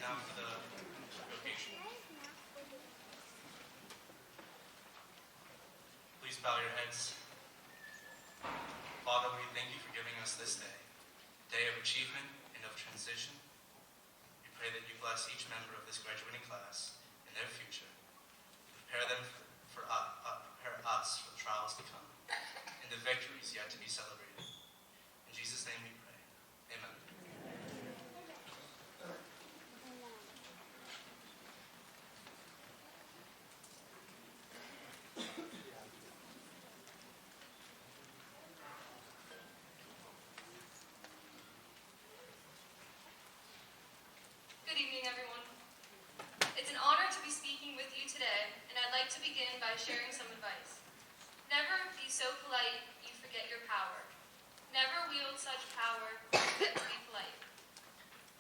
Now for the invocation. Please bow your heads. Father, we thank you for giving us this day, a day of achievement and of transition. We pray that you bless each member of this graduating class in their future. Prepare them prepare us for the trials to come and the victories yet to be celebrated. In Jesus' name we pray. Amen. Good evening, everyone. It's an honor to be speaking with you today, and I'd like to begin by sharing some advice. Never be so polite you forget your power. Never wield such power you forget to be polite.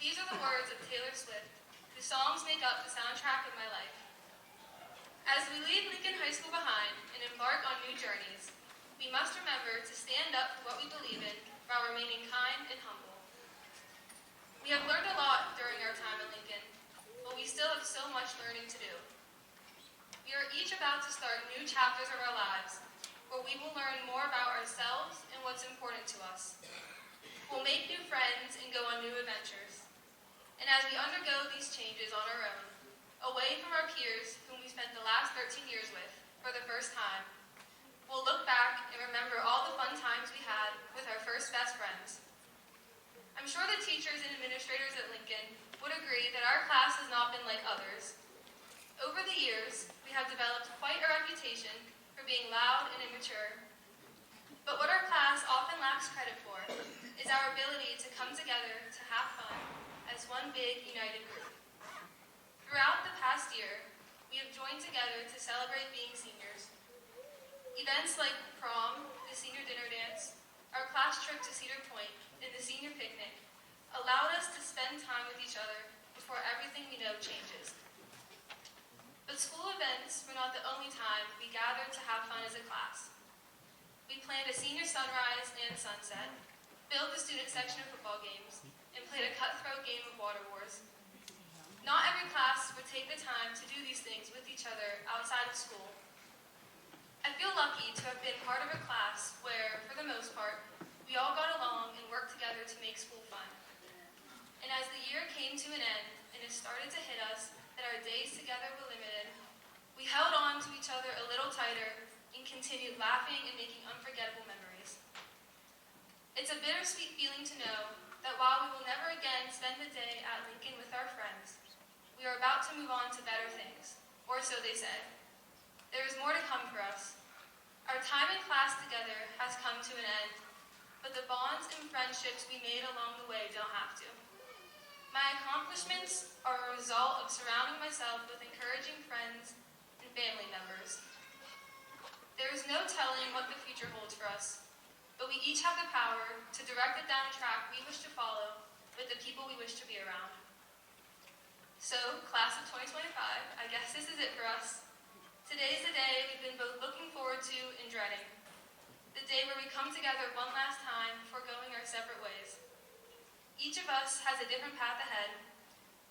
These are the words of Taylor Swift, whose songs make up the soundtrack of my life. As we leave Lincoln High School behind and embark on new journeys, we must remember to stand up for what we believe in while remaining kind and humble. We have learned a lot during our time at Lincoln, but we still have so much learning to do. We are each about to start new chapters of our lives, where we will learn more about ourselves and what's important to us. We'll make new friends and go on new adventures. And as we undergo these changes on our own, away from our peers whom we spent the last 13 years with for the first time, we'll look back and remember all the fun times we had with our first best friends. I'm sure the teachers and administrators at Lincoln would agree that our class has not been like others. Over the years, we have developed quite a reputation for being loud and immature. But what our class often lacks credit for is our ability to come together to have fun as one big united group. Throughout the past year, we have joined together to celebrate being seniors. Events like prom, the senior dinner dance, our class trip to Cedar Point, and the senior picnic allowed us to spend time with each other before everything we know changes. But school events were not the only time we gathered to have fun as a class. We planned a senior sunrise and sunset, filled the student section of football games, and played a cutthroat game of water wars. Not every class would take the time to do these things with each other outside of school. I feel lucky to have been part of a class where, for the most part, we all got along and worked together to make school fun. And as the year came to an end and it started to hit us that our days together were limited, we held on to each other a little tighter and continued laughing and making unforgettable memories. It's a bittersweet feeling to know that while we will never again spend the day at Lincoln with our friends, we are about to move on to better things, or so they say. There is more to come for us. Our time in class together has come to an end, but the bonds and friendships we made along the way don't have to. My accomplishments are a result of surrounding myself with encouraging friends and family members. no telling what the future holds for us, but we each have the power to direct it down a track we wish to follow with the people we wish to be around. So, class of 2025, I guess this is it for us. Today is the day we've been both looking forward to and dreading. The day where we come together one last time before going our separate ways. Each of us has a different path ahead.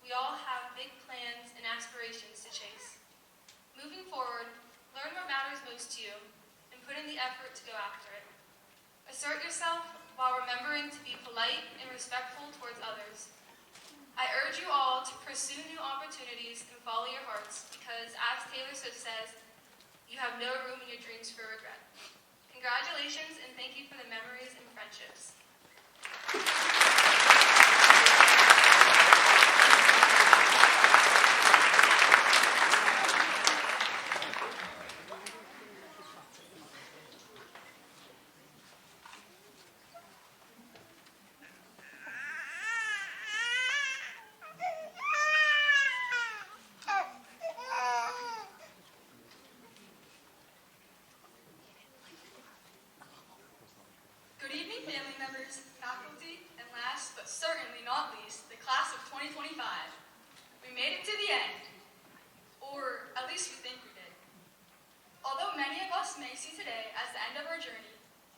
We all have big plans and aspirations to chase. Moving forward, learn what matters most to you and put in the effort to go after it. Assert yourself while remembering to be polite and respectful towards others. I urge you all to pursue new opportunities and follow your hearts because, as Taylor Swift says, you have no room in your dreams for regret. Congratulations and thank you for the memories and friendships. Faculty, and last but certainly not least, the class of 2025. We made it to the end, or at least we think we did. Although many of us may see today as the end of our journey,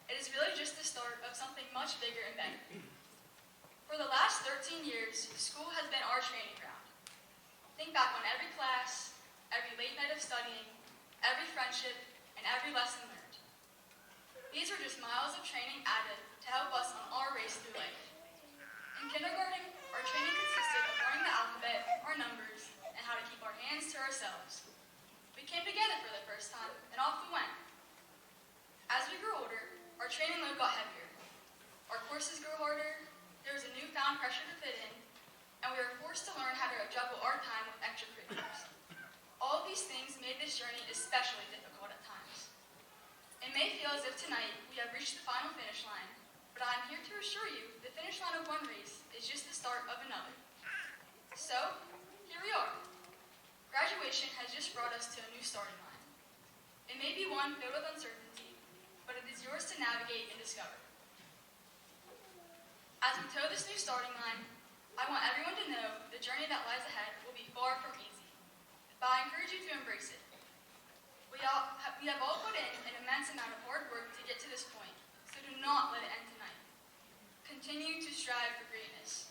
it is really just the start of something much bigger and better. For the last 13 years, school has been our training ground. Think back on every class, every late night of studying, every friendship, and every lesson learned. These were just miles of training added to help us on our race through life. In kindergarten, our training consisted of learning the alphabet, our numbers, and how to keep our hands to ourselves. We came together for the first time, and off we went. As we grew older, our training load got heavier. Our courses grew harder, there was a newfound pressure to fit in, and we were forced to learn how to juggle our time with extracurriculars. All of these things made this journey especially difficult at times. It may feel as if tonight we have reached the final finish line, but I'm here to assure you the finish line of one race is just the start of another. So, here we are. Graduation has just brought us to a new starting line. It may be one filled with uncertainty, but it is yours to navigate and discover. As we toe this new starting line, I want everyone to know the journey that lies ahead will be far from easy, but I encourage you to embrace it. We have all put in an immense amount of hard work to get to this point, so do not let it end tonight. Continue to strive for greatness.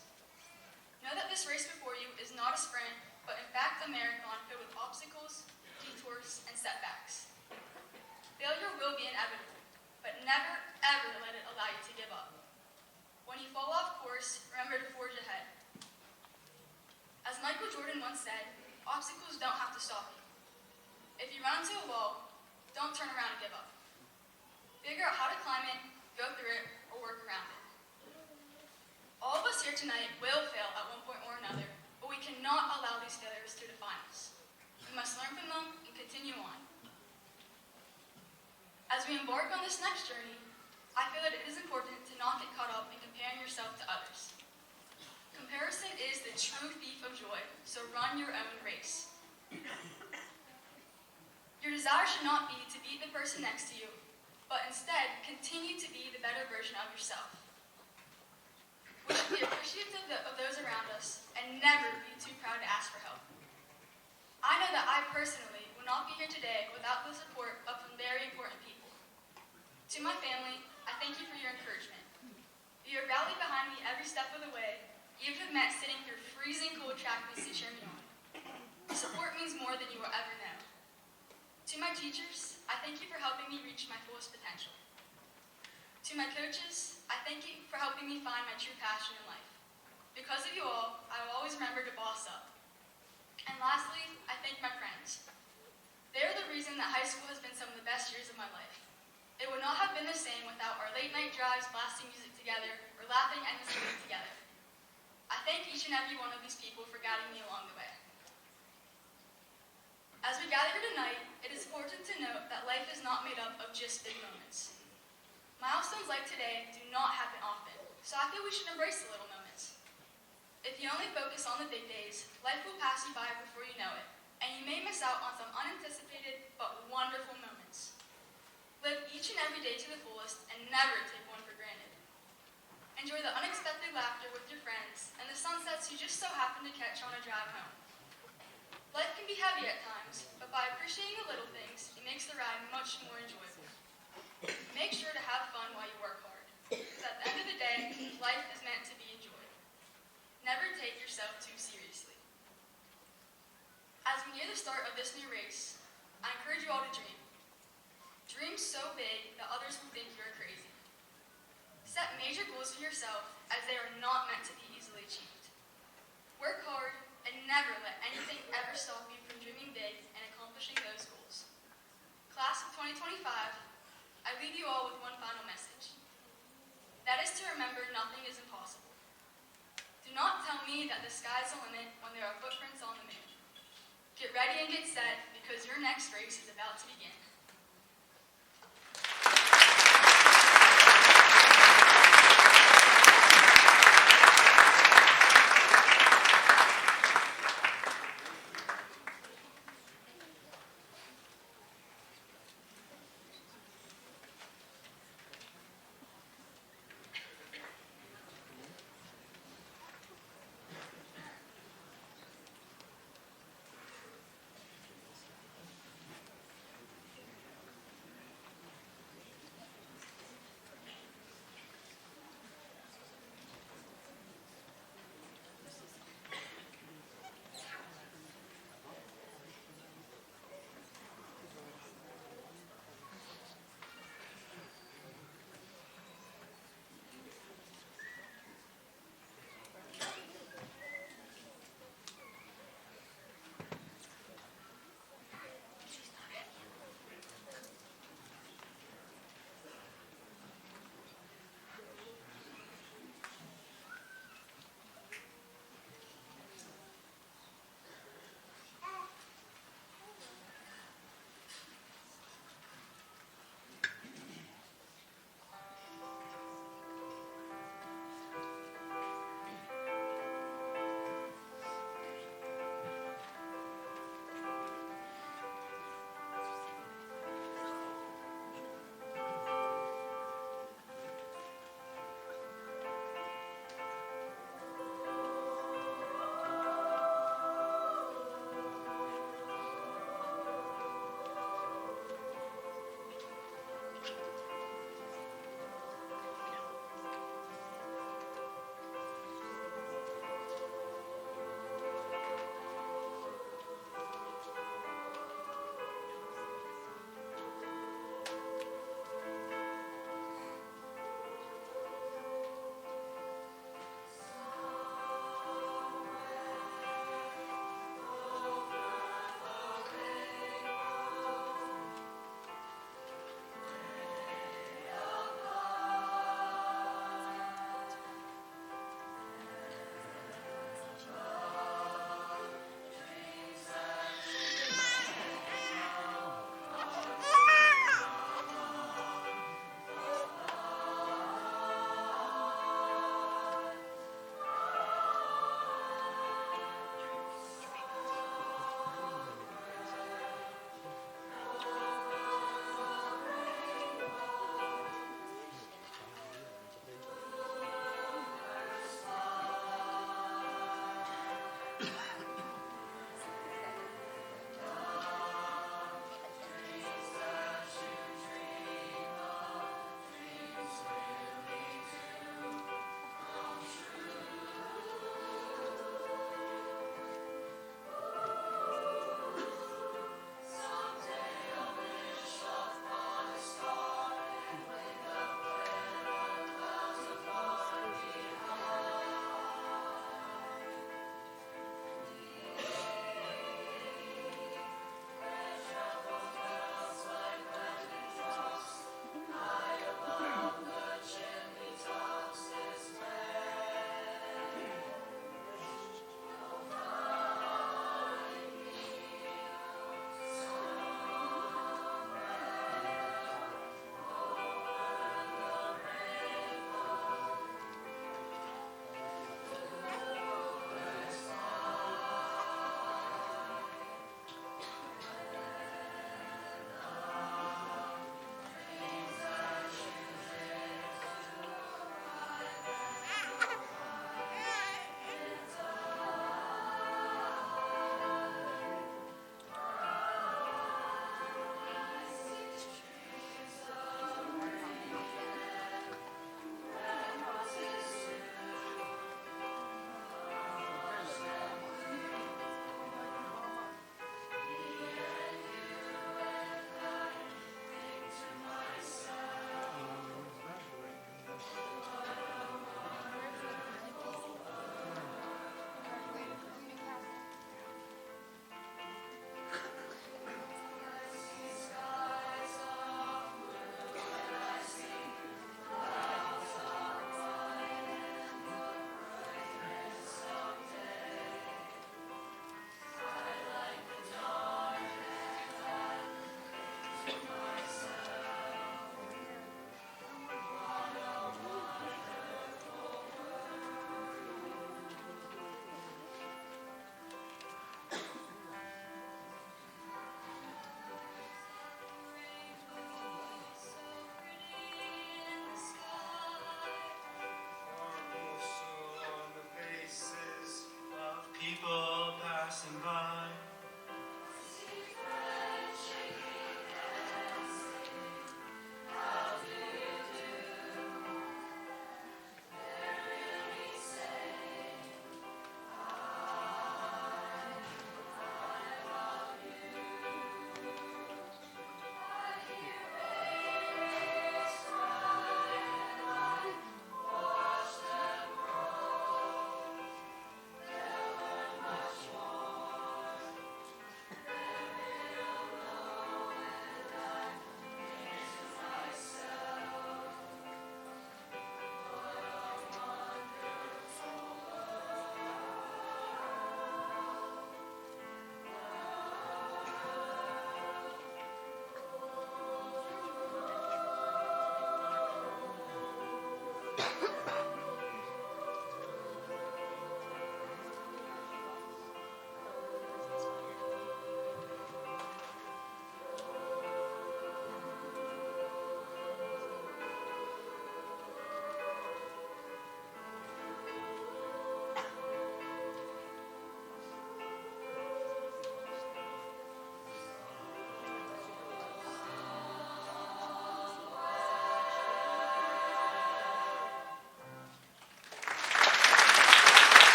Know that this race before you is not a sprint, but in fact a marathon filled with obstacles, detours, and setbacks. Failure will be inevitable, but never, ever let it allow you to give up. When you fall off course, remember to forge ahead. As Michael Jordan once said, obstacles don't have to stop you. If you run into a wall, don't turn around and give up. Figure out how to climb it, go through it, or work around it. All of us here tonight will fail at one point or another, but we cannot allow these failures to define us. We must learn from them and continue on. As we embark on this next journey, I feel that it is important to not get caught up in comparing yourself to others. Comparison is the true thief of joy, so run your own race. Your desire should not be to beat the person next to you, but instead continue to be the better version of yourself. We should be appreciative of those around us and never be too proud to ask for help. I know that I personally would not be here today without the support of some very important people. To my family, I thank you for your encouragement. You have rallied behind me every step of the way, even if it meant sitting through freezing cold track meets to cheer me on. Support means more than you will ever know. To my teachers, I thank you for helping me reach my fullest potential. To my coaches, I thank you for helping me find my true passion in life. Because of you all, I will always remember to boss up. And lastly, I thank my friends. They are the reason that high school has been some of the best years of my life. It would not have been the same without our late night drives blasting music together or laughing endlessly together. I thank each and every one of these people for guiding me along the way. As we gather here tonight, it is important to note that life is not made up of just big moments. Milestones like today do not happen often, so I feel we should embrace the little moments. If you only focus on the big days, life will pass you by before you know it, and you may miss out on some unanticipated but wonderful moments. Live each and every day to the fullest and never take one for granted. Enjoy the unexpected laughter with your friends and the sunsets you just so happen to catch on a drive home. Life can be heavy at times, but by appreciating the little things, it makes the ride much more enjoyable. Make sure to have fun while you work hard, because at the end of the day, life is meant to be enjoyed. Never take yourself too seriously. As we near the start of this new race, I encourage you all to dream. Dream so big that others will think you are crazy. Set major goals for yourself, as they are not meant to be easily achieved. Work hard and never let anything ever stop you from dreaming big and accomplishing those goals. Class of 2025, I leave you all with one final message. That is to remember nothing is impossible. Do not tell me that the sky's the limit when there are footprints on the moon. Get ready and get set, because your next race is about to begin.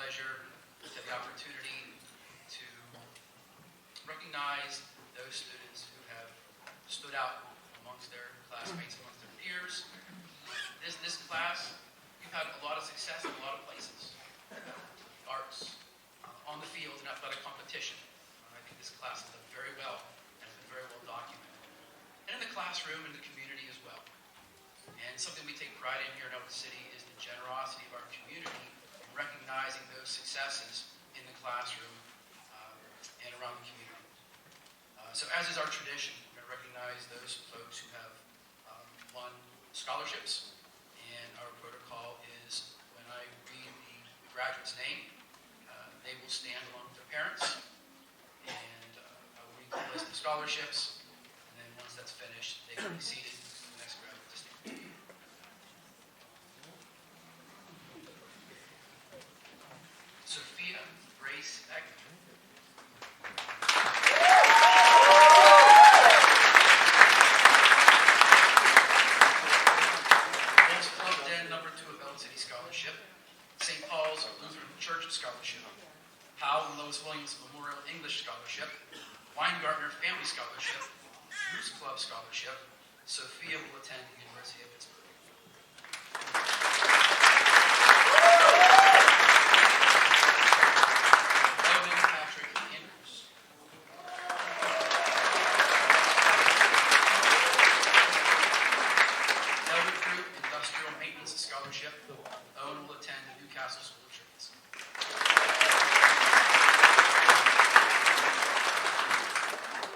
pleasure to have the opportunity to recognize those students who have stood out amongst their classmates, amongst their peers. This class, you've had a lot of success in a lot of places. Arts, on the field, and athletic competition. I think this class has done very well and has been very well documented. And in the classroom and the community as well. And something we take pride in here in Ellwood City is the generosity of our community in recognizing those successes in the classroom and around the community. So as is our tradition, we're going to recognize those folks who have won scholarships. And our protocol is when I read the graduate's name, they will stand along with their parents. And I will read the list of scholarships. And then once that's finished, they will be seated for the next graduate to stand. Sophia Grace Egner. Wolves Club Den number 2 of Ellwood City Scholarship. St. Paul's Lutheran Church Scholarship. Howell and Lois Williams Memorial English Scholarship. Weingartner Family Scholarship. Bruce Club Scholarship. Sophia will attend the University of Pittsburgh. Logan Patrick Andrews. Ellwood Group Industrial Maintenance Scholarship. Owen will attend the Newcastle School of Trades.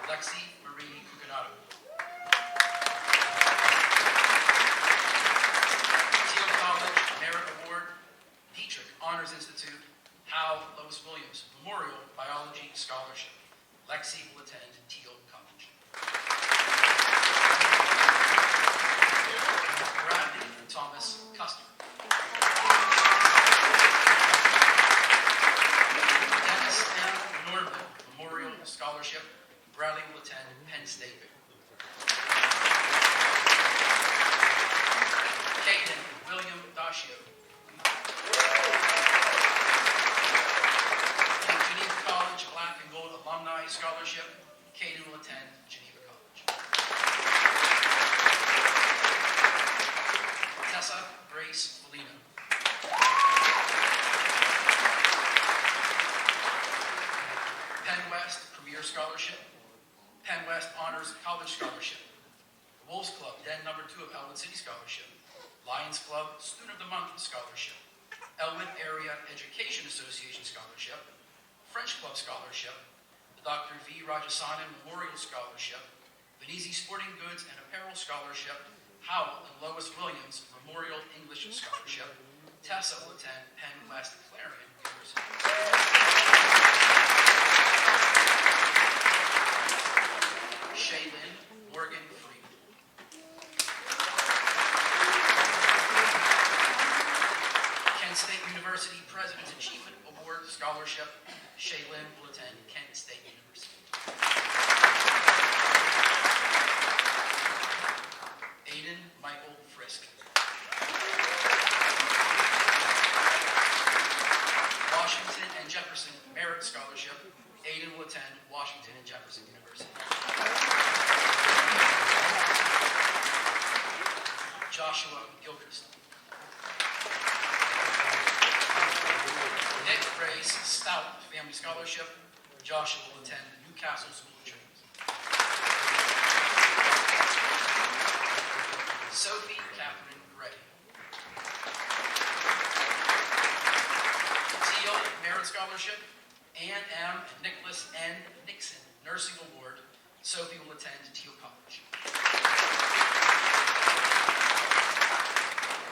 Lexi Marie Cucinato. Teal College Merit Award, Dietrich Honors Institute, Hal Lois Williams Memorial Biology Scholarship. Lexi will attend Teal College. Bradley Thomas Custer. Dennis M. Norville Memorial Scholarship. Bradley will attend Penn State. Caden William Dacio. Geneva College Black and Gold Alumni Scholarship. Caden will attend Geneva College. Tessa Grace Folino. Penn West Premier Scholarship. Penn West Honors College Scholarship. Wolves Club Den number 2 of Ellwood City Scholarship. Lions Club Student of the Month Scholarship. Ellwood Area Education Association Scholarship. French Club Scholarship. The Dr. V. Rajasanan Memorial Scholarship. Venezi Sporting Goods and Apparel Scholarship. Howell and Lois Williams Memorial English Scholarship. Tessa will attend Penn West Clarion University. Shaylin Morgan Freeman. Kent State University President's Achievement Award Scholarship. Shaylin will attend Kent State University. Aiden Michael Frisk. Washington and Jefferson Merit Scholarship. Aiden will attend Washington and Jefferson University. Joshua Gilchrist. Nick Grace Stout Family Scholarship. Joshua will attend the Newcastle School of Trades. Sophie Catherine Gray. Teal Merit Scholarship. Ann M. and Nicholas N. Nixon Nursing Award. Sophie will attend Teal College.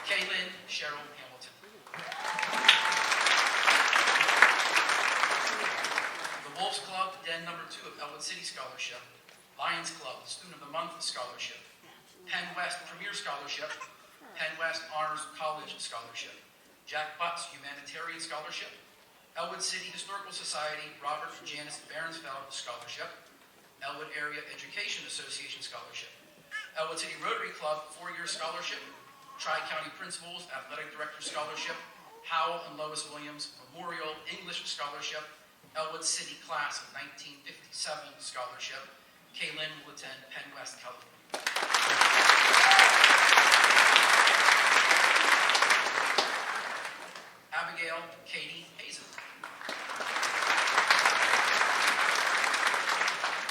Kaylin Cheryl Hamilton. The Wolves Club Den number 2 of Ellwood City Scholarship. Lions Club Student of the Month Scholarship. Penn West Premier Scholarship. Penn West Honors College Scholarship. Jack Butts Humanitarian Scholarship. Ellwood City Historical Society Robert and Janice Baronsfeld Scholarship. Ellwood Area Education Association Scholarship. Ellwood City Rotary Club 4-year Scholarship. Tri-County Principals Athletic Director Scholarship. Howell and Lois Williams Memorial English Scholarship, Ellwood City Class of 1957 Scholarship. Kaylin will attend Penn West, California. Abigail Katie Hazen.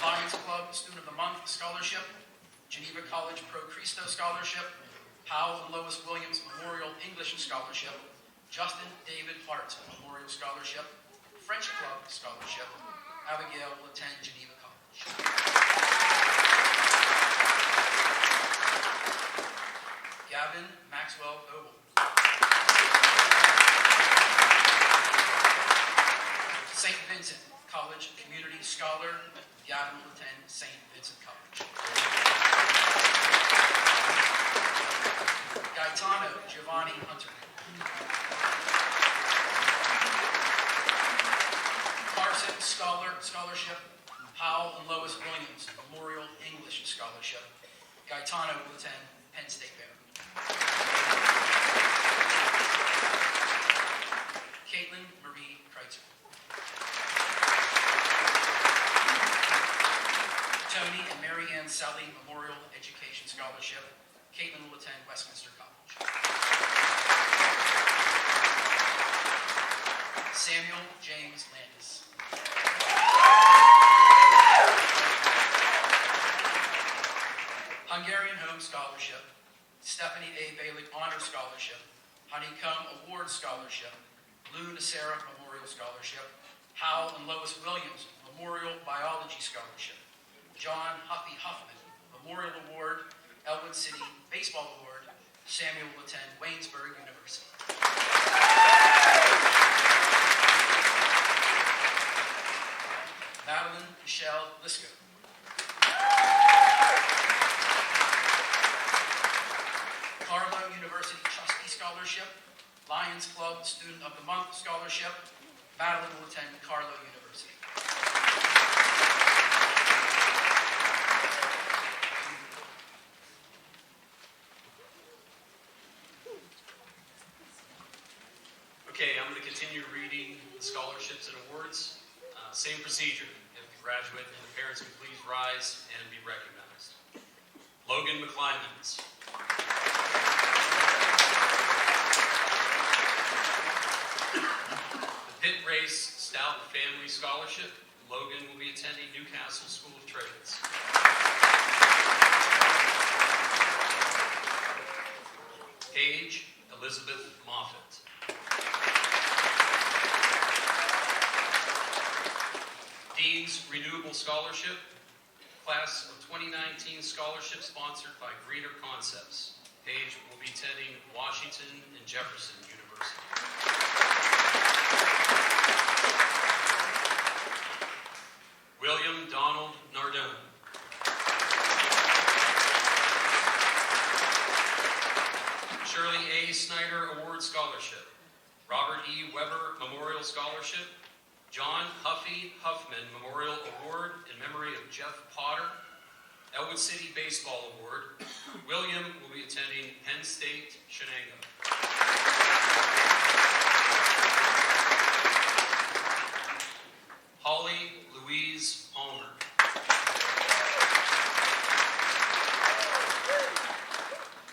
Lions Club Student of the Month Scholarship, Geneva College Pro Cristo Scholarship, Howell and Lois Williams Memorial English Scholarship, Justin David Hart Memorial Scholarship, French Club Scholarship. Abigail will attend Geneva College. Gavin Maxwell Ogle. St. Vincent College Community Scholar. Gavin will attend St. Vincent College. Gaetano Giovanni Hunter. Carson Scholarship, Howell and Lois Williams Memorial English Scholarship. Gaetano will attend Penn State Bear. Caitlin Marie Kreitzer. Tony and Mary Ann Sally Memorial Education Scholarship. Caitlin will attend Westminster College. Samuel James Landis. Hungarian Home Scholarship, Stephanie A. Bailey Honor Scholarship, Honeycomb Award Scholarship, Lou Nacera Memorial Scholarship, Howell and Lois Williams Memorial Biology Scholarship, John Huffy Huffman Memorial Award, Ellwood City Baseball Award. Samuel will attend Waynesburg University. Madeline Michelle Lisco. Carlo University Trustee Scholarship, Lions Club Student of the Month Scholarship. Madeline will attend Carlo University. Okay, I'm going to continue reading the scholarships and awards. Same procedure. If the graduate and the parents would please rise and be recognized. Logan McClymans. The Pitt Race Stout Family Scholarship. Logan will be attending Newcastle School of Trades. Paige Elizabeth Moffitt. Dean's Renewable Scholarship, Class of 2019 scholarship sponsored by Greener Concepts. Paige will be attending Washington and Jefferson University. William Donald Nardone. Shirley A. Snyder Award Scholarship, Robert E. Weber Memorial Scholarship, John Huffy Huffman Memorial Award in memory of Jeff Potter, Ellwood City Baseball Award. William will be attending Penn State Shenango. Holly Louise Palmer.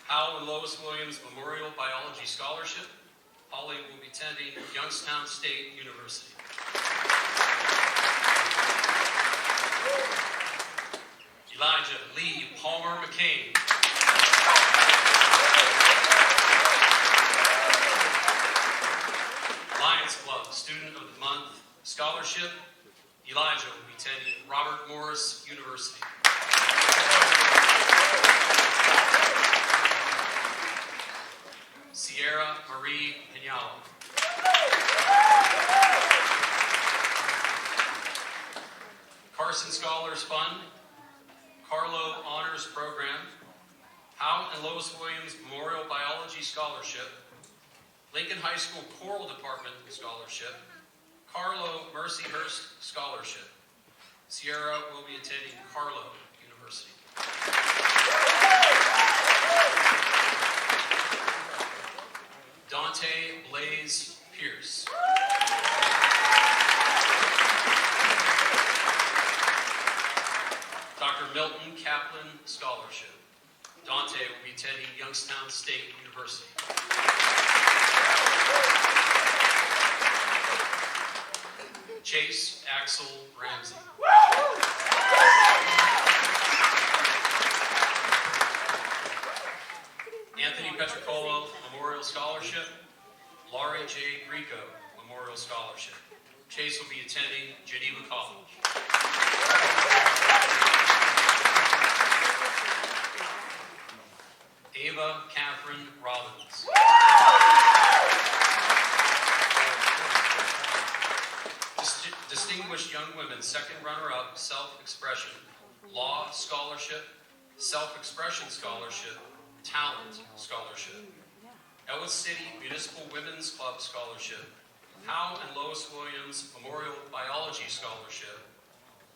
Howell and Lois Williams Memorial Biology Scholarship. Holly will be attending Youngstown State University. Elijah Lee Palmer McCain. Lions Club Student of the Month Scholarship. Elijah will be attending Robert Morris University. Sierra Marie Pinalo. Carson Scholars Fund, Carlo Honors Program, Howell and Lois Williams Memorial Biology Scholarship, Lincoln High School Choral Department Scholarship, Carlo Mercyhurst Scholarship. Sierra will be attending Carlo University. Dante Blaze Kaplan Scholarship. Dante will be attending Youngstown State University. Chase Axel Ramsey. Anthony Petricola Memorial Scholarship. Laurie J. Grieco Memorial Scholarship. Chase will be attending Geneva College. Ava Catherine Rollins. Distinguished Young Women, second runner-up, Self-Expression, Law Scholarship, Self-Expression Scholarship, Talent Scholarship. Ellwood City Municipal Women's Club Scholarship, Howe and Lois Williams Memorial Biology Scholarship,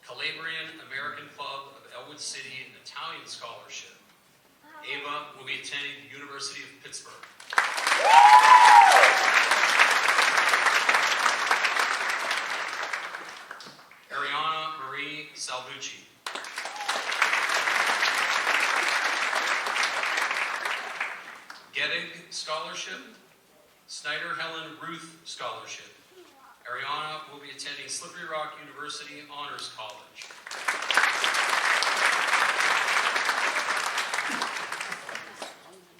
Calabrian American Club of Ellwood City Italian Scholarship. Ava will be attending the University of Pittsburgh. Ariana Marie Salvucci. Gettig Scholarship, Snyder Helen Ruth Scholarship. Ariana will be attending Slippery Rock University Honors College.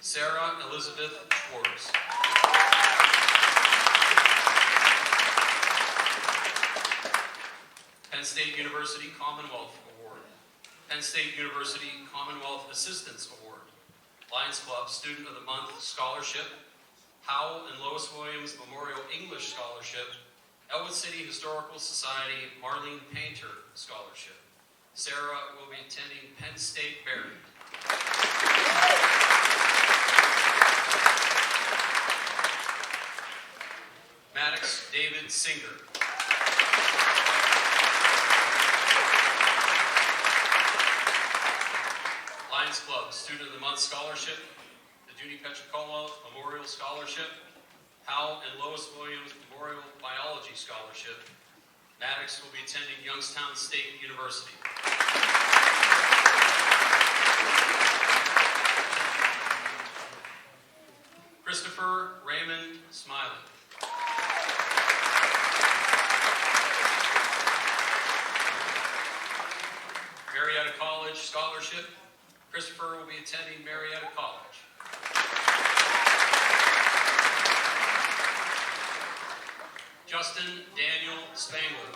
Sarah Elizabeth Schwartz. Penn State University Commonwealth Award. Penn State University Commonwealth Assistance Award. Lions Club Student of the Month Scholarship. Howell and Lois Williams Memorial English Scholarship. Ellwood City Historical Society Marlene Painter Scholarship. Sarah will be attending Penn State Barry. Maddox David Singer. Lions Club Student of the Month Scholarship, the Junie Petricola Memorial Scholarship, Howell and Lois Williams Memorial Biology Scholarship. Maddox will be attending Youngstown State University. Christopher Raymond Smiley. Marietta College Scholarship. Christopher will be attending Marietta College. Justin Daniel Spangler.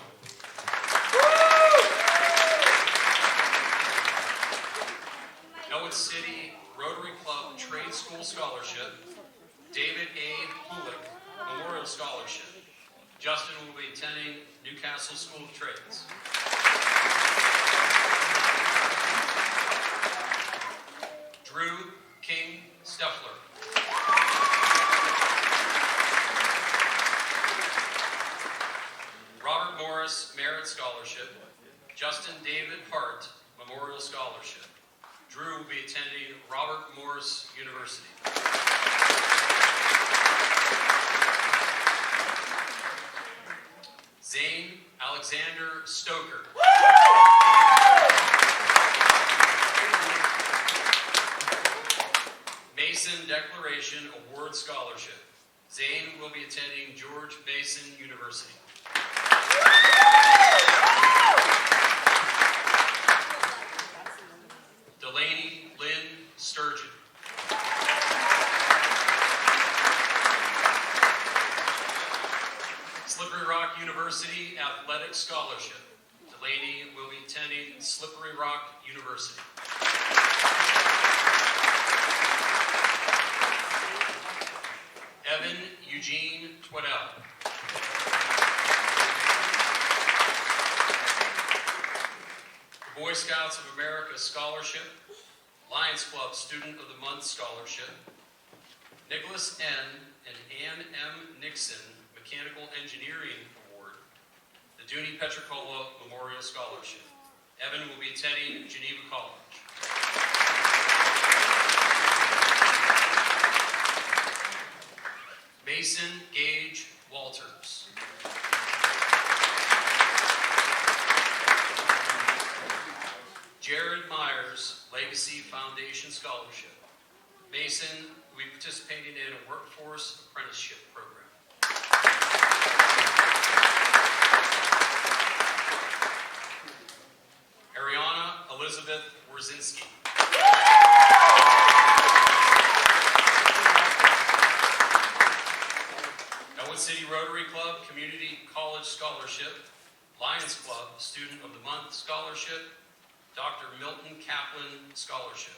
Ellwood City Rotary Club Trade School Scholarship. David A. Pulick Memorial Scholarship. Justin will be attending Newcastle School of Trades. Drew King Steffler. Robert Morris Merit Scholarship. Justin David Hart Memorial Scholarship. Drew will be attending Robert Morris University. Zane Alexander Stoker. Mason Declaration Award Scholarship. Zane will be attending George Mason University. Delaney Lynn Sturgeon. Slippery Rock University Athletic Scholarship. Delaney will be attending Slippery Rock University. Evan Eugene Twaddell. Boy Scouts of America Scholarship. Lions Club Student of the Month Scholarship. Nicholas N. and Ann M. Nixon Mechanical Engineering Award. The Junie Petricola Memorial Scholarship. Evan will be attending Geneva College. Mason Gage Walters. Jared Myers, Lake Lacey Foundation Scholarship. Mason will be participating in a workforce apprenticeship program. Ariana Elizabeth Wierzinski. Ellwood City Rotary Club Community College Scholarship, Lions Club Student of the Month Scholarship, Dr. Milton Kaplan Scholarship.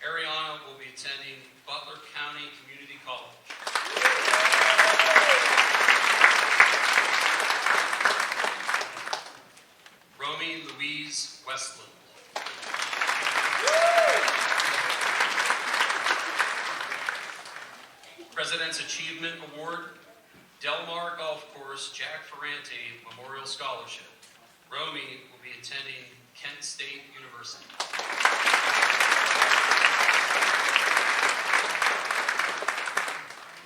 Ariana will be attending Butler County Community College. Romy Louise Westland. President's Achievement Award, Del Mar Golf Course Jack Ferrante Memorial Scholarship. Romy will be attending Kent State University.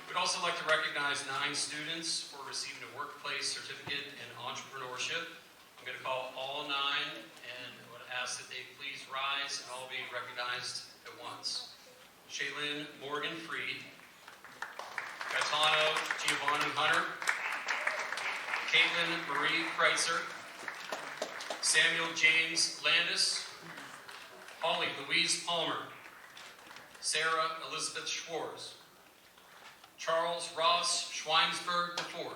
We'd also like to recognize 9 students for receiving a workplace certificate in entrepreneurship. I'm going to call all 9 and I would ask that they please rise and all be recognized at once. Shaylin Morgan Freed, Gaetano Giovanni Hunter, Caitlin Marie Kreitzer, Samuel James Landis, Holly Louise Palmer, Sarah Elizabeth Schwartz, Charles Ross Schweinsberg IV,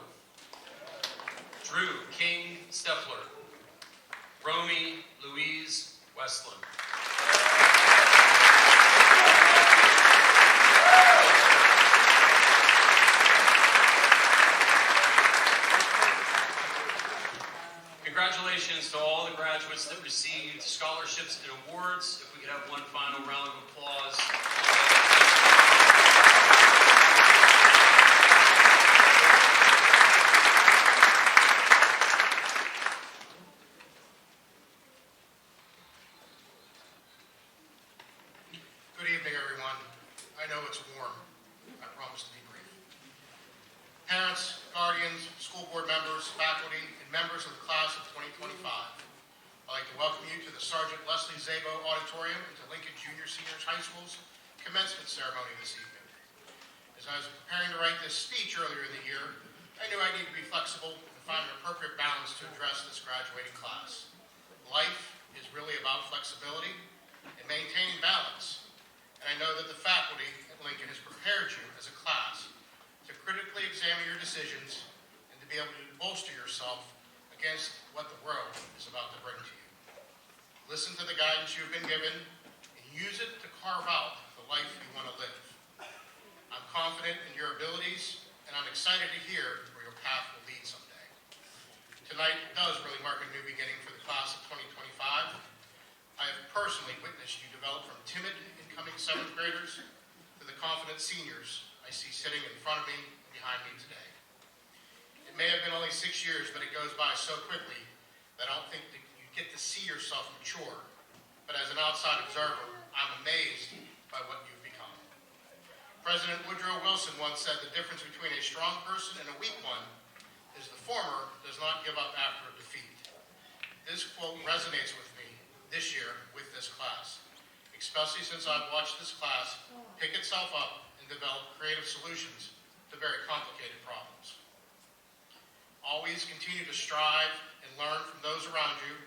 Drew King Steffler, Romy Louise Westland. Congratulations to all the graduates that received scholarships and awards. If we could have one final round of applause. Good evening, everyone. I know it's warm. I promise to be brief. Parents, guardians, school board members, faculty, and members of the class of 2025, I'd like to welcome you to the Sergeant Leslie Zabo Auditorium and to Lincoln Junior Seniors High School's commencement ceremony this evening. As I was preparing to write this speech earlier in the year, I knew I needed to be flexible and find an appropriate balance to address this graduating class. Life is really about flexibility and maintaining balance, and I know that the faculty at Lincoln has prepared you as a class to critically examine your decisions and to be able to bolster yourself against what the world is about to bring to you. Listen to the guidance you've been given and use it to carve out the life you want to live. I'm confident in your abilities, and I'm excited to hear where your path will lead someday. Tonight does really mark a new beginning for the class of 2025. I have personally witnessed you develop from timid incoming 7th graders to the confident seniors I see sitting in front of me and behind me today. It may have been only 6 years, but it goes by so quickly that I don't think that you get to see yourself mature. But as an outside observer, I'm amazed by what you've become. President Woodrow Wilson once said the difference between a strong person and a weak one is the former does not give up after a defeat. This quote resonates with me this year with this class, especially since I've watched this class pick itself up and develop creative solutions to very complicated problems. Always continue to strive and learn from those around you,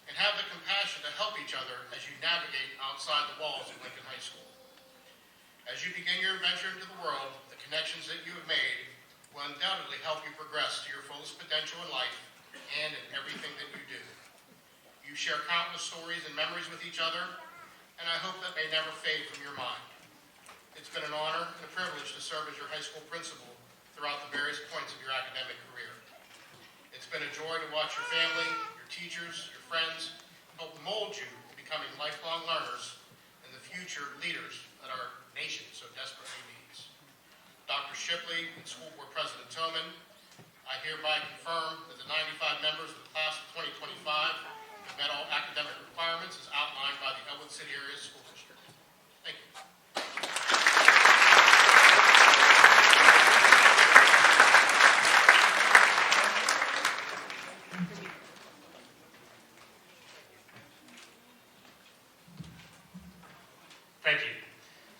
and have the compassion to help each other as you navigate outside the walls of Lincoln High School. As you begin your adventure into the world, the connections that you have made will undoubtedly help you progress to your fullest potential in life and in everything that you do. You share countless stories and memories with each other, and I hope that they never fade from your mind. It's been an honor and a privilege to serve as your high school principal throughout the various points of your academic career. It's been a joy to watch your family, your teachers, your friends help mold you into becoming lifelong learners and the future leaders that our nation so desperately needs. Dr. Shipley and School Board President Toman, I hereby confirm that the 95 members of the class of 2025 have met all academic requirements as outlined by the Ellwood City Area School District. Thank you. Thank you.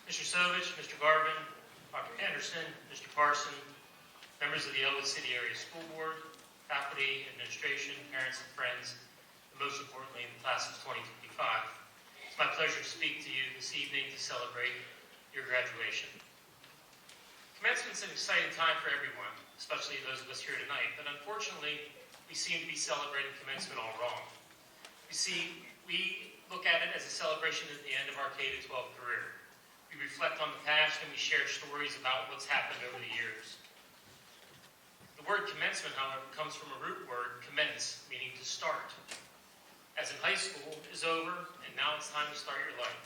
Mr. Sovich, Mr. Garvin, Dr. Anderson, Mr. Parson, members of the Ellwood City Area School Board, faculty, administration, parents, and friends, and most importantly, the class of 2055. It's my pleasure to speak to you this evening to celebrate your graduation. Commencement's an exciting time for everyone, especially those of us here tonight, but unfortunately, we seem to be celebrating commencement all wrong. You see, we look at it as a celebration at the end of our K-12 career. We reflect on the past and we share stories about what's happened over the years. The word commencement, however, comes from a root word, commence, meaning to start. As in high school is over, and now it's time to start your life.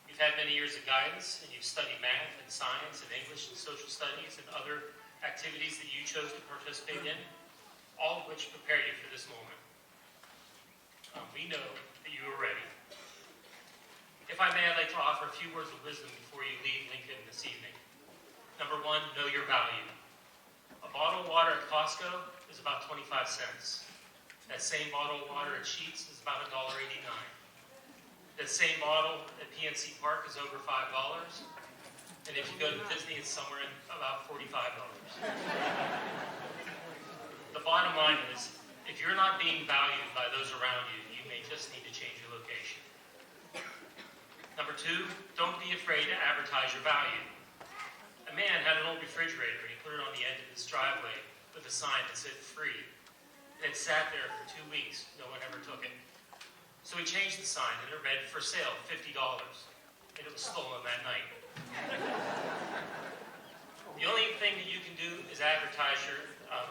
You've had many years of guidance, and you've studied math and science and English and social studies and other activities that you chose to participate in, all of which prepare you for this moment. We know that you are ready. If I may, I'd like to offer a few words of wisdom before you leave Lincoln this evening. Number one, know your value. A bottle of water at Costco is about 25 cents. That same bottle of water at Sheetz is about $1.89. That same bottle at PNC Park is over $5. And if you go to Disney, it's somewhere in about $45. The bottom line is, if you're not being valued by those around you, you may just need to change your location. Number two, don't be afraid to advertise your value. A man had an old refrigerator, and he put it on the end of his driveway with a sign that said free. And it sat there for 2 weeks. No one ever took it. So he changed the sign, and it read, for sale, $50. And it was stolen that night. The only thing that you can do is advertise your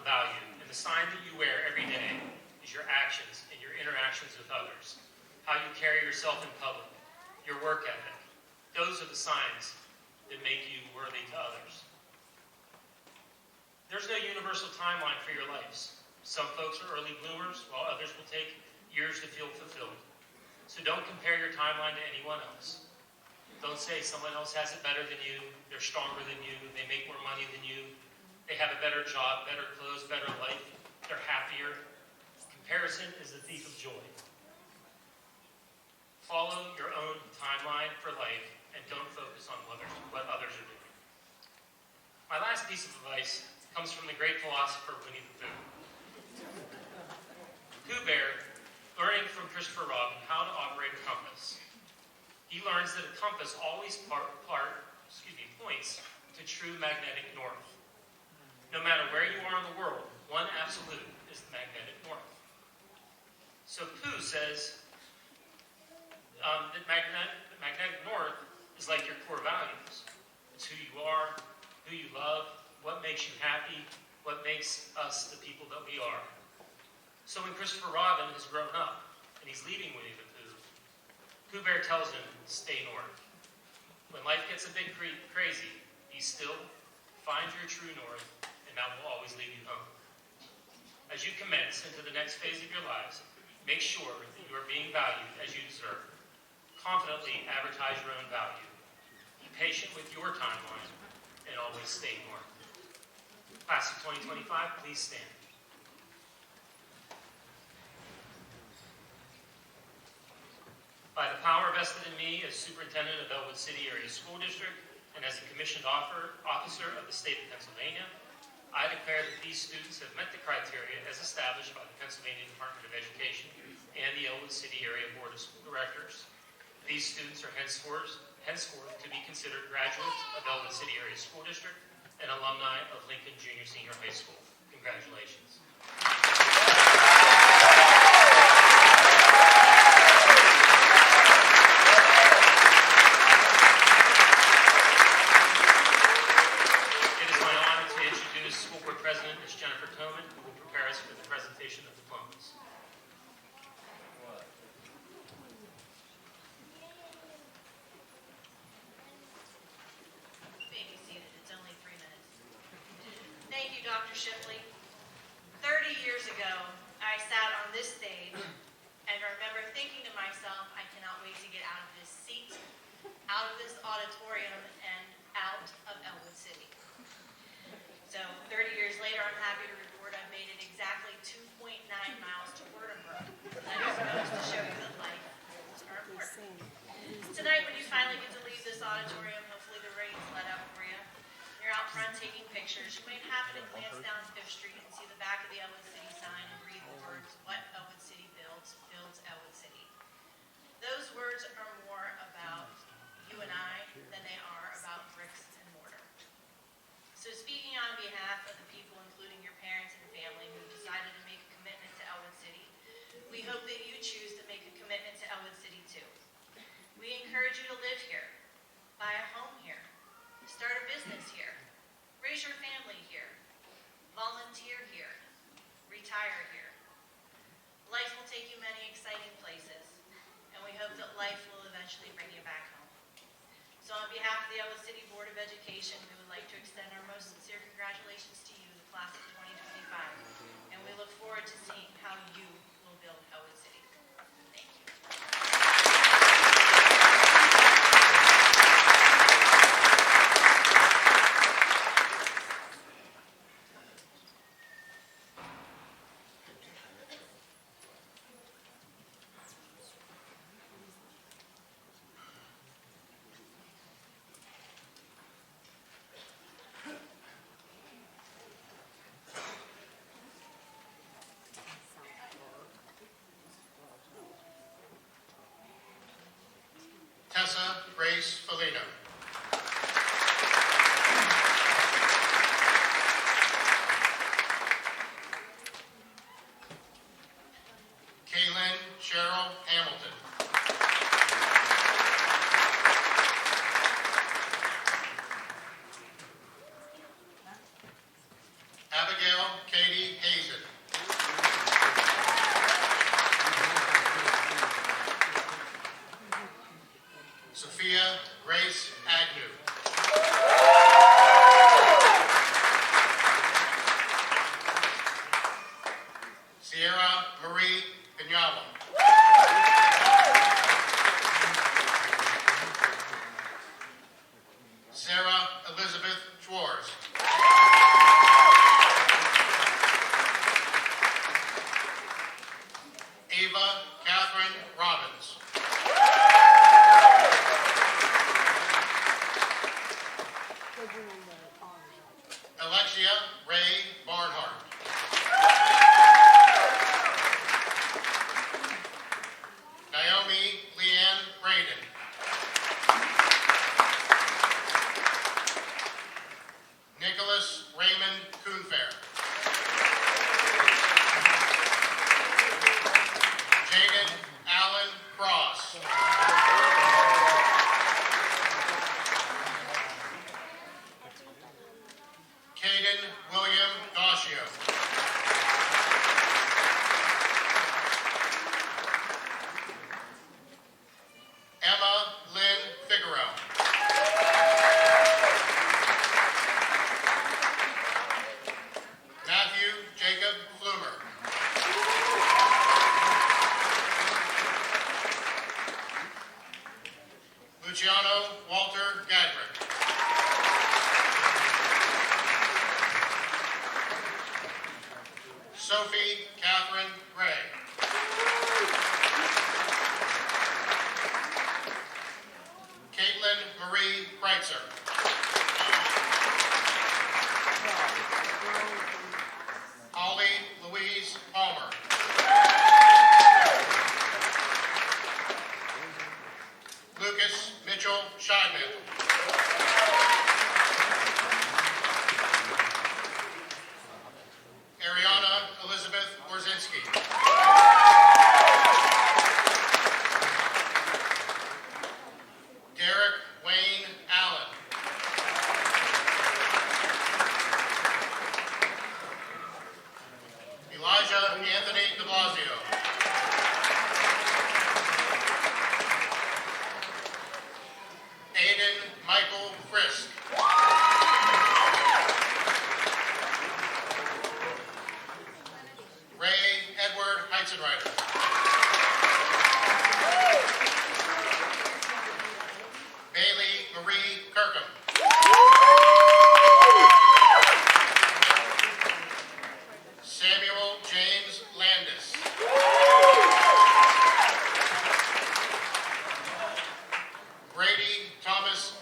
value. And the sign that you wear every day is your actions and your interactions with others. How you carry yourself in public. Your work ethic. Those are the signs that make you worthy to others. There's no universal timeline for your lives. Some folks are early bloomers, while others will take years to feel fulfilled. So don't compare your timeline to anyone else. Don't say someone else has it better than you, they're stronger than you, they make more money than you, they have a better job, better clothes, better life, they're happier. Comparison is the thief of joy. Follow your own timeline for life and don't focus on what others are doing. My last piece of advice comes from the great philosopher Winnie the Pooh. Pooh Bear, learning from Christopher Robin how to operate a compass. He learns that a compass always points to true magnetic north. No matter where you are in the world, one absolute is the magnetic north. So Pooh says that magnetic north is like your core values. It's who you are, who you love, what makes you happy, what makes us the people that we are. So when Christopher Robin has grown up and he's leaving Winnie the Pooh, Pooh Bear tells him, stay north. When life gets a bit crazy, be still, find your true north, and that will always lead you home. As you commence into the next phase of your lives, make sure that you are being valued as you deserve. Confidently advertise your own value. Be patient with your timeline, and always stay north. Class of 2025, please stand. By the power vested in me as Superintendent of Ellwood City Area School District and as a commissioned officer of the state of Pennsylvania, I declare that these students have met the criteria as established by the Pennsylvania Department of Education and the Ellwood City Area Board of School Directors. These students are henceforth to be considered graduates of Ellwood City Area School District and alumni of Lincoln Junior Senior High School. Congratulations. Thank you, Dr. Shipley. 30 years ago, I sat on this stage and remember thinking to myself, I cannot wait to get out of this seat, out of this auditorium, and out of Ellwood City. So 30 years later, I'm happy to report I've made it exactly 2.9 miles to Wurtemberg. That just goes to show you that life are important. Tonight, when you finally auditorium. Hopefully the rain's let up for you. You're out front taking pictures. You might happen to glance down Fifth Street and see the back of the Ellwood City sign and read the words, "What Ellwood City builds, builds Ellwood City." Those words are more about you and I than they are about bricks and mortar. So speaking on behalf of the people, including your parents and family, who decided to make a commitment to Ellwood City, we hope that you choose to make a commitment to Ellwood City too. We encourage you to live here, buy a home here, start a business here, raise your family here, volunteer here, retire here. Life will take you many exciting places, and we hope that life will eventually bring you back home. So on behalf of the Ellwood City Board of Education, we would like to extend our most sincere congratulations to you, the class of 2025, and we look forward to seeing how you will build Ellwood City. Thank you. Tessa Grace Felino. Kaylin Cheryl Hamilton. Abigail Katie Hazen. Sophia Grace Agnew. Sierra Marie Pignala. Sarah Elizabeth Schwartz. Ava Catherine Robbins. Alexia Ray Barnhart. Naomi Leanne Braden. Nicholas Raymond Coonfair. Jaden Allen Cross. Caden William Gauchio. Emma Lynn Figueroa. Matthew Jacob Flumer. Luciano Walter Gadrick. Sophie Catherine Gray. Caitlin Marie Breitzer. Holly Louise Palmer. Lucas Mitchell Scheinman. Ariana Elizabeth Borzinski. Derek Wayne Allen. Elijah Anthony de Blasio. Aiden Michael Frisk. Ray Edward Heitzenreiter. Bailey Marie Kirkham. Samuel James Landis. Brady Thomas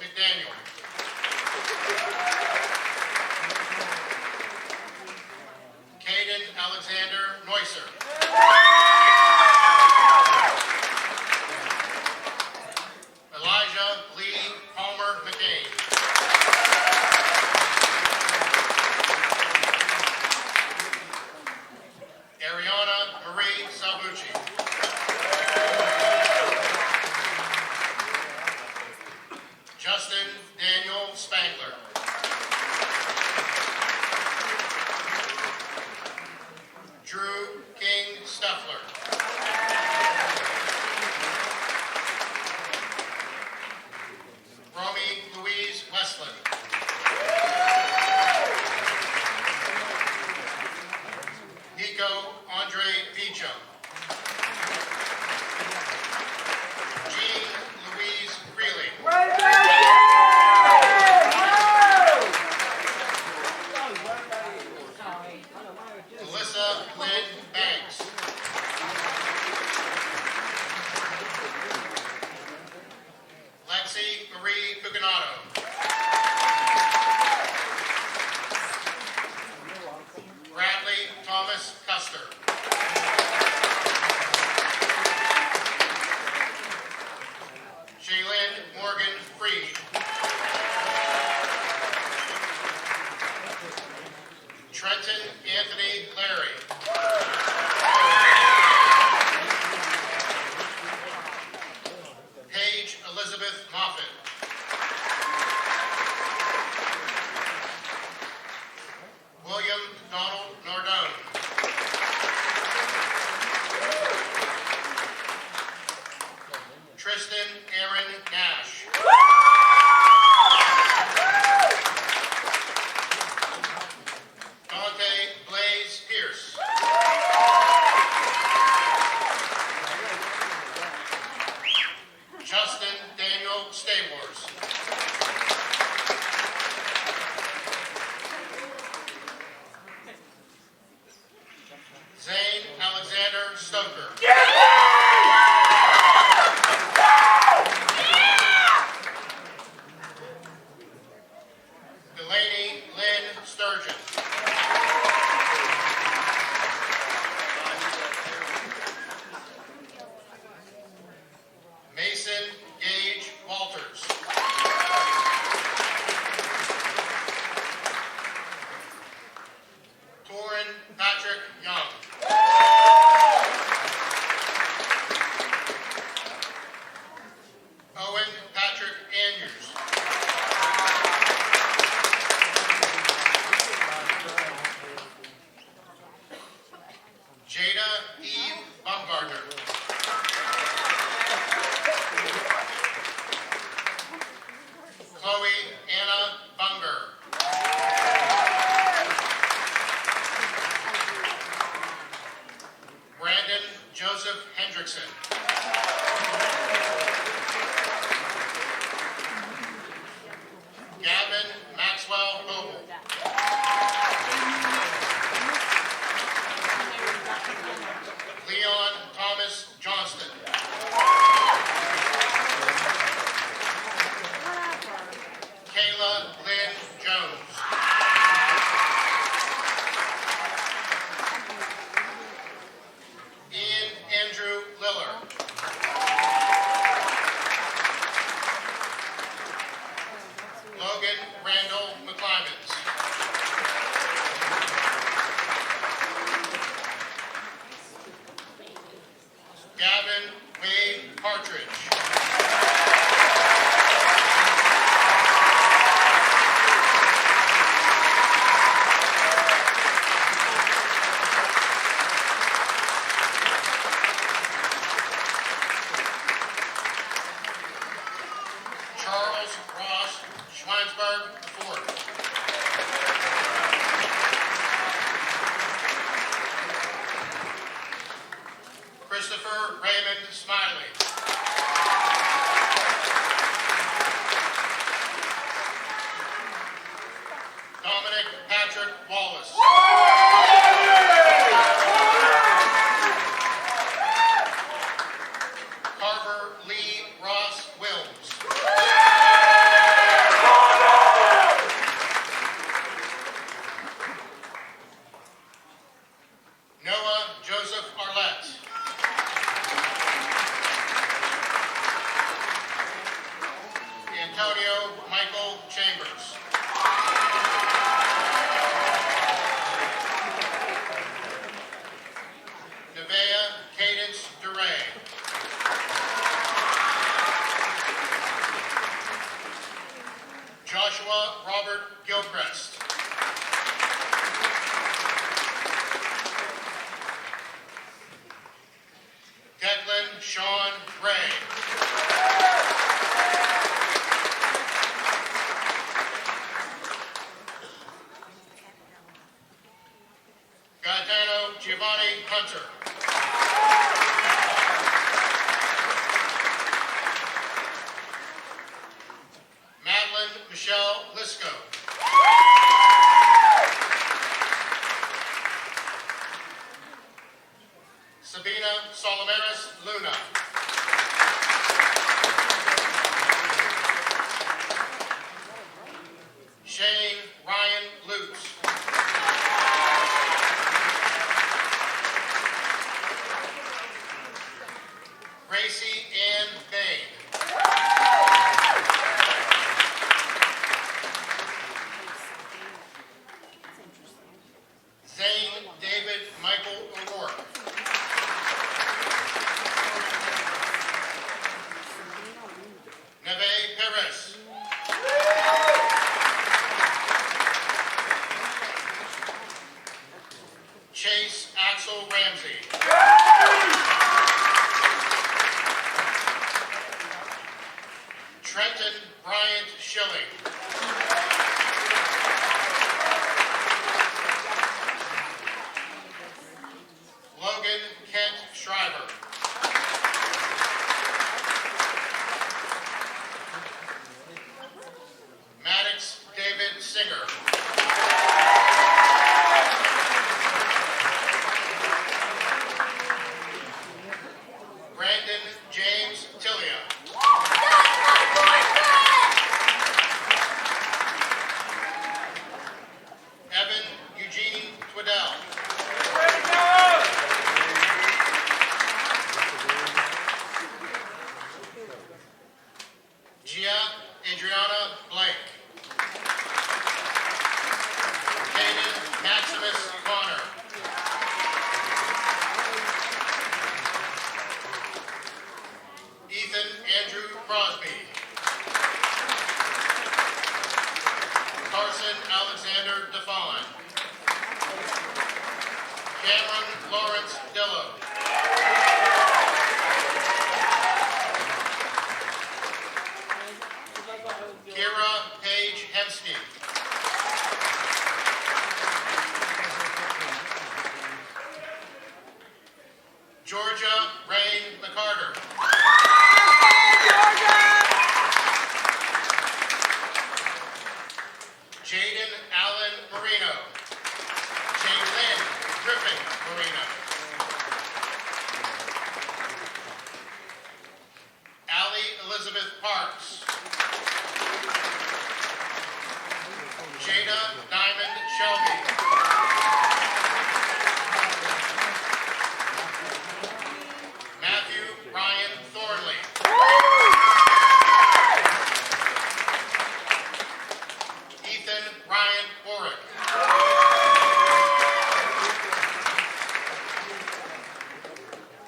Lexi Marie Cucinato. Bradley Thomas Custer. Shaylin Morgan Freed. Trenton Anthony Larry. Paige Elizabeth Moffitt. William Donald Nardone. Tristan Aaron Nash. Dante Blaze Pierce. Justin Daniel Staywars. Zane Alexander Stoker. Delaney Lynn Sturgeon. Mason Gage Walters. Torin Patrick Young. Owen Patrick Andrews. Jada Eve Baumgartner. Chloe Anna Bunger. Brandon Joseph Hendrickson. Gavin Maxwell Noble. Leon Thomas Johnston. Kayla Lynn Jones. Ian Andrew Liller. Logan Randall McClimans. Gavin Wade Partridge. Charles Ross Schweinsberg IV. Christopher Raymond Smiley. Dominic Patrick Wallace. Carver Lee Ross Wilms. Noah Joseph Arlette. Antonio Michael Chambers. Nevaeh Cadence Duray. Joshua Robert Gilchrist. Declan Sean Ray. Gaetano Giovanni Hunter. Madeline Michelle Lisco. Sabina Solomeris Luna. Perez. Chase Axel Ramsey. Trenton Bryant Schilling. Logan Kent Schreiber. Maddox David Singer. Brandon James Tillia. Evan Eugene Twiddell. Gia Adriana Blake. Caden Maximus Connor. Ethan Andrew Crosby. Carson Alexander Defon. Cameron Lawrence Dillo. Kira Paige Hemsky. Georgia Rain McCarter. Jaden Allen Marino. Jaylyn Griffin Marino. Allie Elizabeth Parks. Jada Diamond Shelby. Matthew Ryan Thornley. Ethan Ryan Warwick.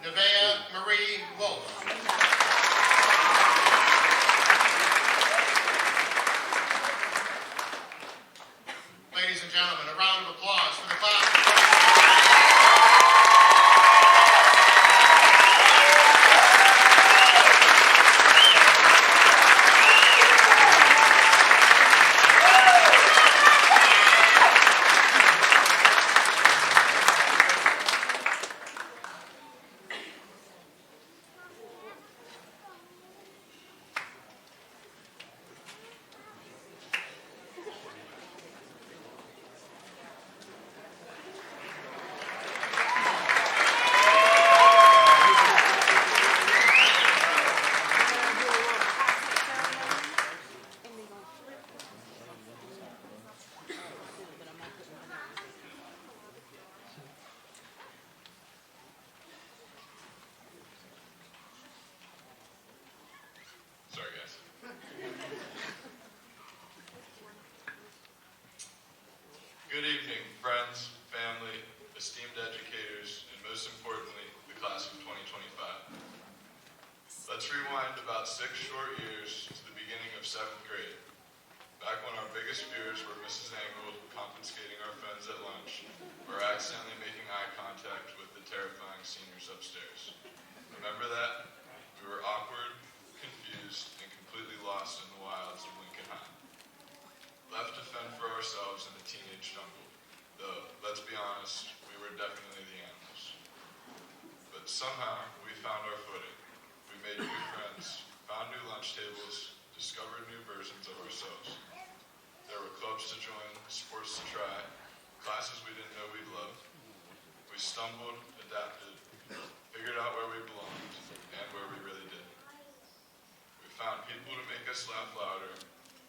Nevaeh Marie Wolf. Ladies and gentlemen, a round of applause for the class of 2025. Sorry, guys. Good evening, friends, family, esteemed educators, and most importantly, the class of 2025. Let's rewind about 6 short years to the beginning of 7th grade, back when our biggest fears were Mrs. Angle confiscating our phones at lunch or accidentally making eye contact with the terrifying seniors upstairs. Remember that? We were awkward, confused, and completely lost in the wilds of Lincoln High. Left to fend for ourselves in the teenage jungle, though, let's be honest, we were definitely the animals. But somehow, we found our footing. We made new friends, found new lunch tables, discovered new versions of ourselves. There were clubs to join, sports to try, classes we didn't know we'd love. We stumbled, adapted, figured out where we belonged, and where we really didn't. We found people to make us laugh louder,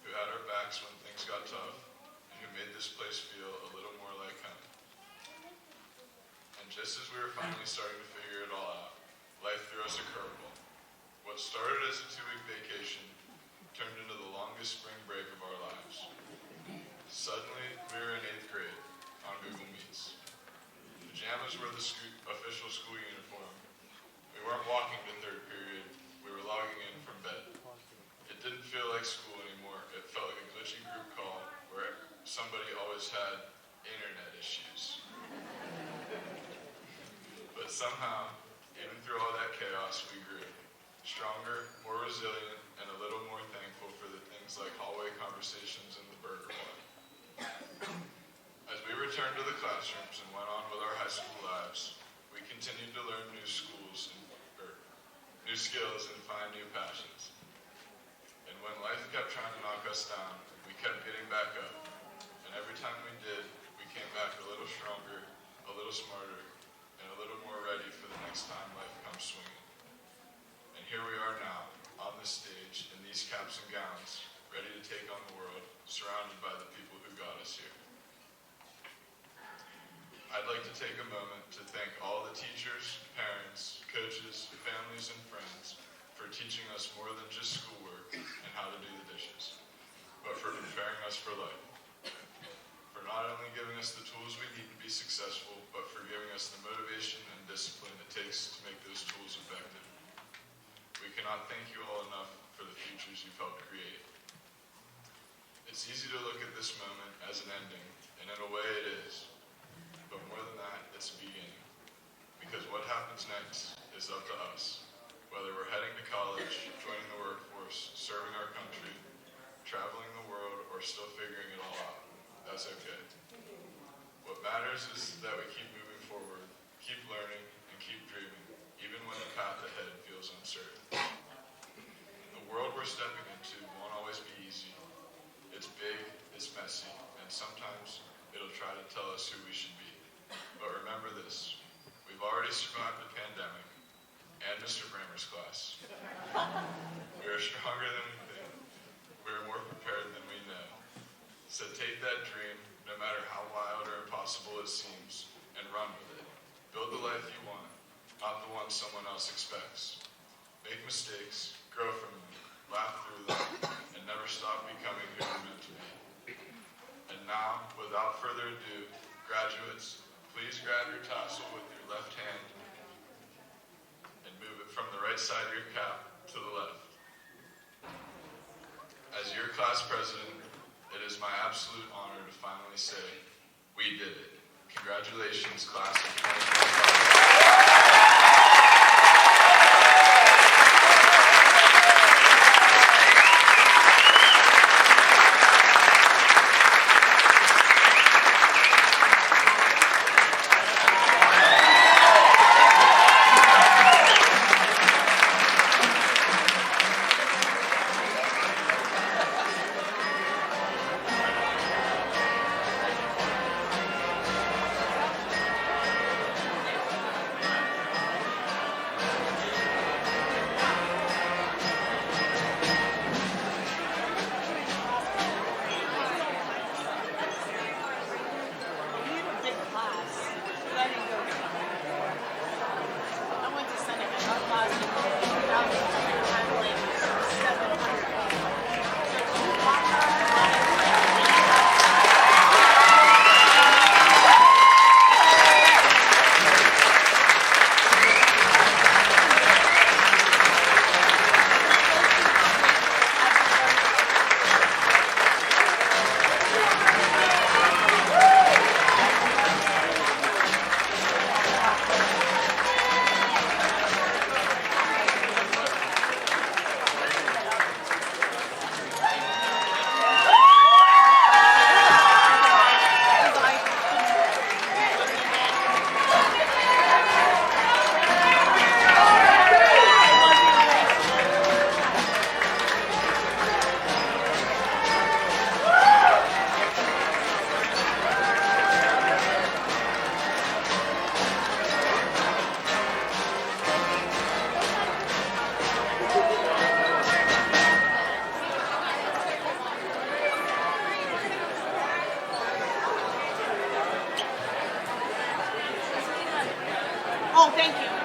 who had our backs when things got tough, and who made this place feel a little more like home. And just as we were finally starting to figure it all out, life threw us a curveball. What started as a 2-week vacation turned into the longest spring break of our lives. Suddenly, we were in 8th grade, on Google Meets. Pajamas were the official school uniform. We weren't walking to 3rd period, we were logging in from bed. It didn't feel like somebody always had internet issues. But somehow, even through all that chaos, we grew. Stronger, more resilient, and a little more thankful for the things like hallway conversations and the burger bar. As we returned to the classrooms and went on with our high school lives, we continued to learn new skills and find new passions. And when life kept trying to knock us down, we kept getting back up. And every time we did, we came back a little stronger, a little smarter, and a little more ready for the next time life comes swinging. And here we are now, on this stage, in these caps and gowns, ready to take on the world, surrounded by the people who got us here. I'd like to take a moment to thank all the teachers, parents, coaches, families, and friends for teaching us more than just schoolwork and how to do the dishes, but for preparing us for life. For not only giving us the tools we need to be successful, but for giving us the motivation and discipline it takes to make those tools effective. We cannot thank you all enough for the futures you've helped create. It's easy to look at this moment as an ending, and in a way it is. But more than that, it's a beginning. Because what happens next is up to us. Whether we're heading to college, joining the workforce, serving our country, traveling the world, or still figuring it all out, that's okay. What matters is that we keep moving forward, keep learning, and keep dreaming, even when the path ahead feels uncertain. The world we're stepping into won't always be easy. It's big, it's messy, and sometimes it'll try to tell us who we should be. But remember this, we've already survived the pandemic and Mr. Bramer's class. We are stronger than we think. We are more prepared than we know. So take that dream, no matter how wild or impossible it seems, and run with it. Build the life you want, not the one someone else expects. Make mistakes, grow from them, laugh through them, and never stop becoming who you're meant to be. And now, without further ado, graduates, please grab your tassel with your left hand and move it from the right side of your cap to the left. As your class president, it is my absolute honor to finally say, we did it. Congratulations, class of 2025. Oh, thank you.